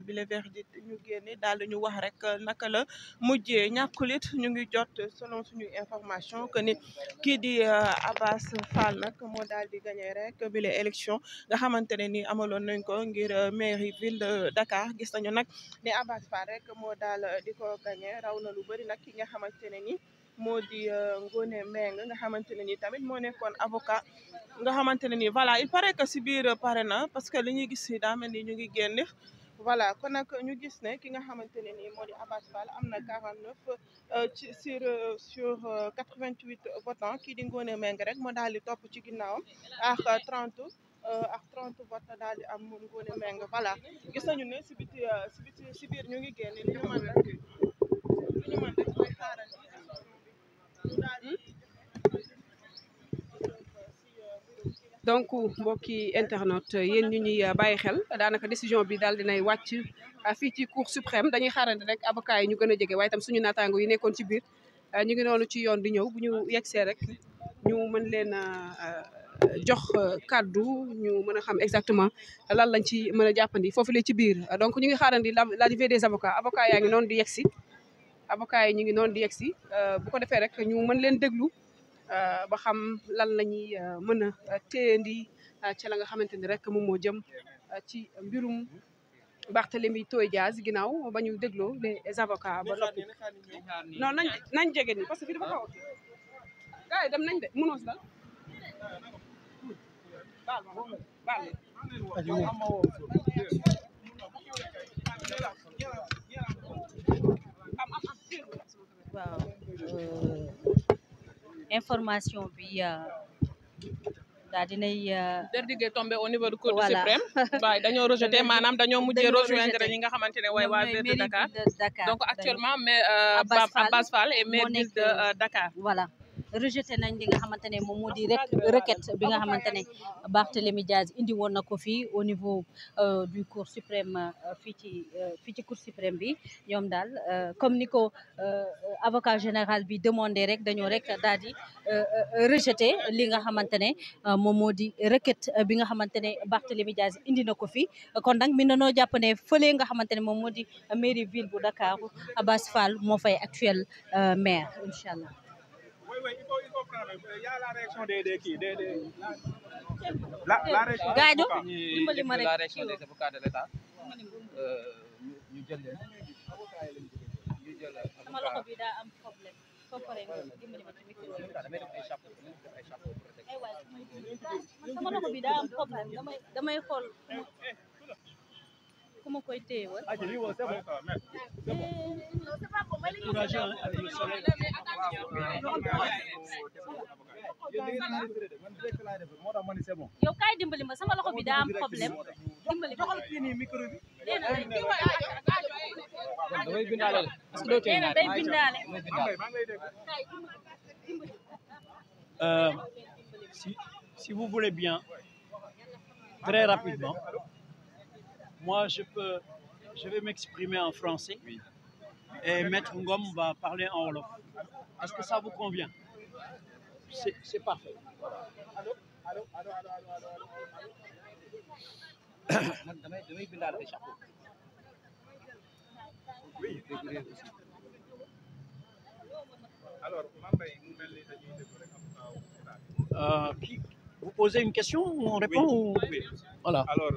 bi le verdict ñu génne daal ñu wax rek naka la mujjee ñàkkul it ñu ngi jot selon suñu information que ni kii di Abass Fall nag moo daal di gagné rek bi le élection nga xamante ne ni amaloon nañ ko ngir mairie ville de Dakar gis nañu nag ne Abass Fall rek moo daal di ko gagné raw na lu bëri nag ki nga xamante ne ni moo di Ngoné Mbengue nga xamante ne ni tamit moo nekkoon avocat nga xamante ne ni voilà il paraît que si biir pare na parce que li ñuy gis si daa mel ni ñu ngi génn voilà kon nag ñu gis ne ki nga xamante ne ni moo di Abass Fall am na 49 sur 88 votants kii di Ngoné Mbengue rek moo daal di topp ci ginnaawam ak 30 vote daal di am moom Ngoné Mbengue voilà gis nañu ne si biir ñu ngi génn li ñu mën rek mooy xaarandi donc mbokki internet yéen ñu ñuy bàyyi xel daanaka décision bi daal dinay wàcc fii ci cour suprême dañuy xaarandi rek avocat yi ñu gën a jege waaye tam suñu naataango yi nekkoon ci biir ñu ngi noonu ci yoon di ñëw bu ñu yegsee rek ñu mën leen jox kàddu ñu mën a xam exactement lan lañ ci mën a jàppandi foofu la ci biir donc ñu ngi xaarandi l'arrivée des avocats yaa ngi noonu di yegsi avocat yi ñu ngi noonu di yegsi bu ko defee rek ñu mën leen déglu ba xam lan la ñuy mën a téyendi ci la nga xamante ni rek moom moo jëm ci mbirum Barthélémy Toye Dias ginnaaw ba ñu dégloo les avocats ba noppi non nañ jege ni parce que fii dafa xaw a gars yi dem nañ de mënoo si dal baal waaw information bi daal dinay verdict est tombé au niveau du cour suprême waaye dañoo rejeté maanaam dañoo mujjee rejoindre ñi nga xamante ne waa ville de Dakar donc actuellement mais Abass Fall est maire ville de Dakar voilà rejeté nañ li nga xamante ne moom moo di requête bi nga xamante ne Barthélémy Dias indi woon na ko fii au niveau du cour suprême fii ci cour suprême bi ñoom daal comme ni ko avocat général bi demandé rek dañoo rek daal di rejeté li nga xamante ne moom moo di requête bi nga xamante ne Barthélémy Dias indi na ko fii kon nag mi nanoo jàpp ne fële nga xamante ne moom moo di mairie ville bu Dakar Abass Fall moo fay actuel maire incha allah. Oui, il faut prendre. Il y a la réaction des la réaction des avocats de l'État. Ñu jël leen. sama loxo bi daa am problème. soo paree nga dimbali ma ci micro bi. sama loxo bi daa am problème damay xool ku ma koy téyewal. yow kaay dimbali ma sama loxo bi daa am problème dimbali ma. damay bindaale parce que doo tey day bindaale. Si vous voulez bien, très rapidement, moi je vais m'exprimer en français et Maître Ngom va parler en wolof. Est-ce que ça vous convient? C'est parfait. Oui. Alors, vous posez une question ou on répond? Oui. Voilà. Alors,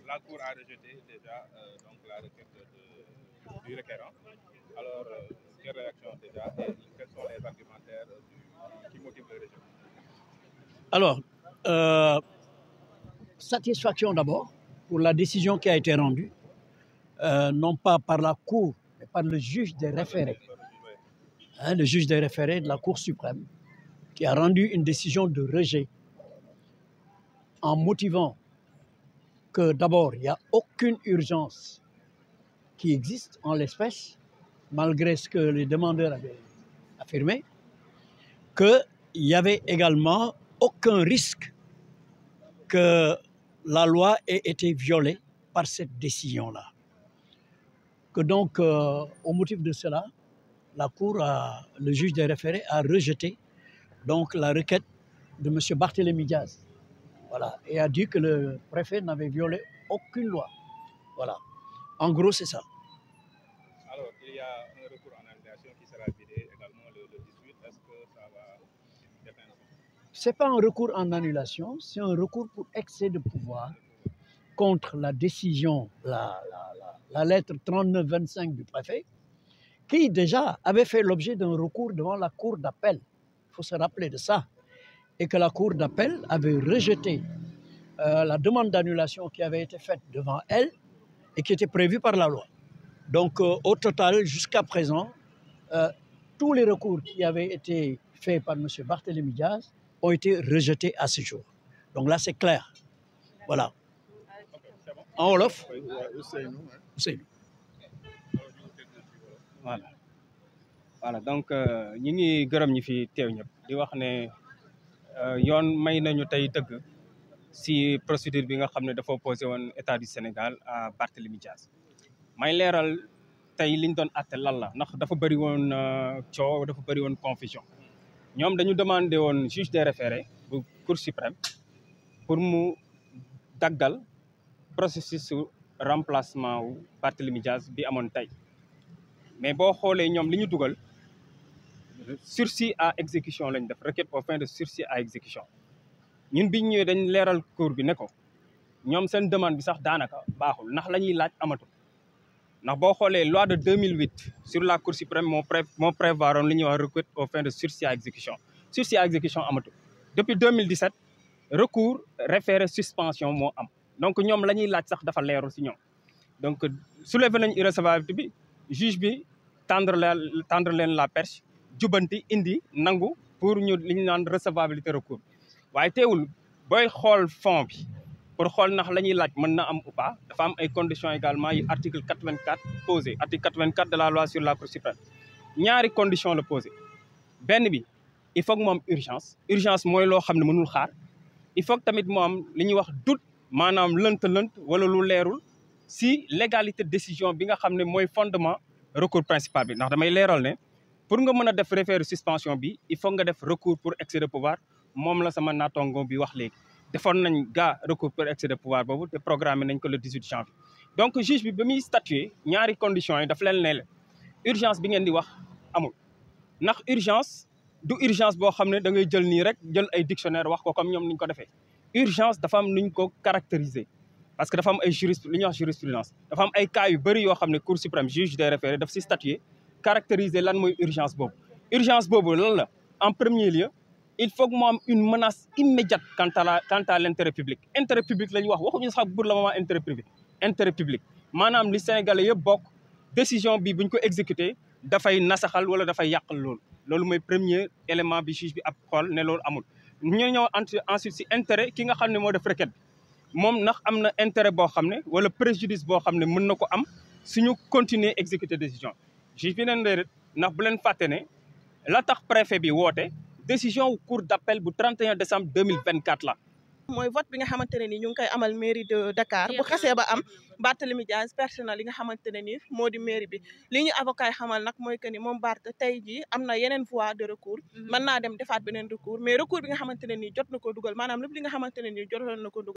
la Cour a rejeté déjà donc la requête du requérant. Alors, quelle réaction déjà et quels sont les argumentaires qui motivent le rejet? Alors, satisfaction d'abord pour la décision qui a été rendue, non pas par la Cour, mais par le juge des référés. Le juge des référés de la Cour suprême, qui a rendu une décision de rejet en motivant que d'abord, il n'y a aucune urgence qui existe en l'espèce, malgré ce que les demandeurs avaient affirmé, qu'il n'y avait également aucun risque que la loi ait été violée par cette décision-là. Que donc, au motif de cela, le juge des référés a rejeté donc la requête de M. Barthélémy Dias. Voilà, et a dit que le préfet n'avait violé aucune loi. Voilà. En gros, c'est ça. Alors, il y a un recours en annulation qui sera vidé également le 18. Est-ce que ça va déteindre? Ce n'est pas un recours en annulation, c'est un recours pour excès de pouvoir contre la décision, la lettre 3925 du préfet, qui déjà avait fait l'objet d'un recours devant la cour d'appel. Il faut se rappeler de ça. Et que la cour d'appel avait rejeté la demande d'annulation qui avait été faite devant elle et qui était prévue par la loi. Donc, au total, jusqu'à présent, tous les recours qui avaient été faits par M. Barthélémy Diaz ont été rejetés à ce jour. Donc là, c'est clair. Voilà. En wolof. Ousseynou. Voilà donc ñi ngi gërëm ñi fi teew ñëpp di wax ne yoon may nañu tey dëgg si procédure bi nga xam ne dafa opposé woon état du Sénégal à Barthélémy Diaz may leeral tey liñ doon àtte lan la ndax dafa bëri woon coow dafa bëri woon confusion ñoom dañu demandé woon juge des référés bu Cour suprême pour mu daggal processus su remplacement wu Barthélémy Diaz bi amoon tey mais boo xoolee ñoom li ñu dugal sursis à exécution lañ def requête au fin de sursis à exécution ñun biñ ñëwee dañ leeral cour bi ne ko ñoom seen demande bi sax daanaka baaxul ndax la ñuy laaj amatul ndax boo xoolee loi de 2008 sur la Cour suprême moo prévoiroon li ñuy wax requête au fin de sursis à exécution sursis à exécution amatul depuis 2017 recours référé suspension moo am donc ñoom la ñuy laaj sax dafa leerul si ñoom donc soulevé nañ irrecevabilité bi juge bi tendre leen la perche jubanti indi nangu pour ñu li ñu naan recevabilité recours waaye teewul booy xool fond bi pour xool ndax la ñuy laaj mën na am ou pas dafa am ay conditions également yu article 84 posé article 84 de la loi sur la Cour suprême ñaari condition la posé benn bi il faut que mu am urgence mooy loo xam ne mënul xaar il faut que tamit mu am li ñuy wax doute maanaam lënt wala lu leerul si légalité décision bi nga xam ne mooy fondement recours principal bi ndax damay leeral ne pour nga mën a def référé suspension bi il faut nga def recours pour excès de pouvoir moom la sama naataango bi wax léegi defoon nañ recours pour excès de pouvoir boobu te programmé nañ ko le 18 janvier donc juge bi ba muy statuer ñaari conditions yi daf leen ne la urgence bi ngeen di wax amul ndax urgence du urgence boo xam ne da ngay jël nii rek jël ay dictionnaire wax ko comme ñoom niñ ko defee urgence dafa am nuñ ko caractériser parce que dafa am ay li ñuy wax jurisprudence dafa am ay cas yu bëri yoo xam ne Cour suprême juge des référés daf si statuer caractériser lan mooy urgence boobu lan la en premier lieu il faut que mu am une menace immédiate quant à l'intérêt public intérêt public la ñu wax waxuñu sax pour le moment intérêt privé intérêt public maanaam li Sénégalais yëpp bokk décision bi buñ ko exécuté dafay nasaxal wala dafay yàqal loolu mooy premier élément bi juge bi ab xool ne loolu amul ñu ñëw ensuite si intérêt ki nga xam ne moo def requête bi moom ndax am na intérêt boo xam ne wala préjudice boo xam ne mën na ko am suñu continuer exécuter décision juge bi neen déedéet ndax bu leen fàtte ne la tax préfet bi woote décision wu cour d'appel bu 31 décembre 2024 la. mooy vote bi nga xamante ne ni ñu ngi koy amal mairie de Dakar bu xasee ba am Barthélémy Diaz personnel li nga xamante ne ni moo di mairie bi li ñu avocat yi xamal nag mooy que ni moom Barth tey jii am na yeneen voie de recours mën naa dem defaat beneen recours mais recours bi nga xamante ne ni jot na ko dugal maanaam lépp li nga xamante ne ni jotoon na ko dugal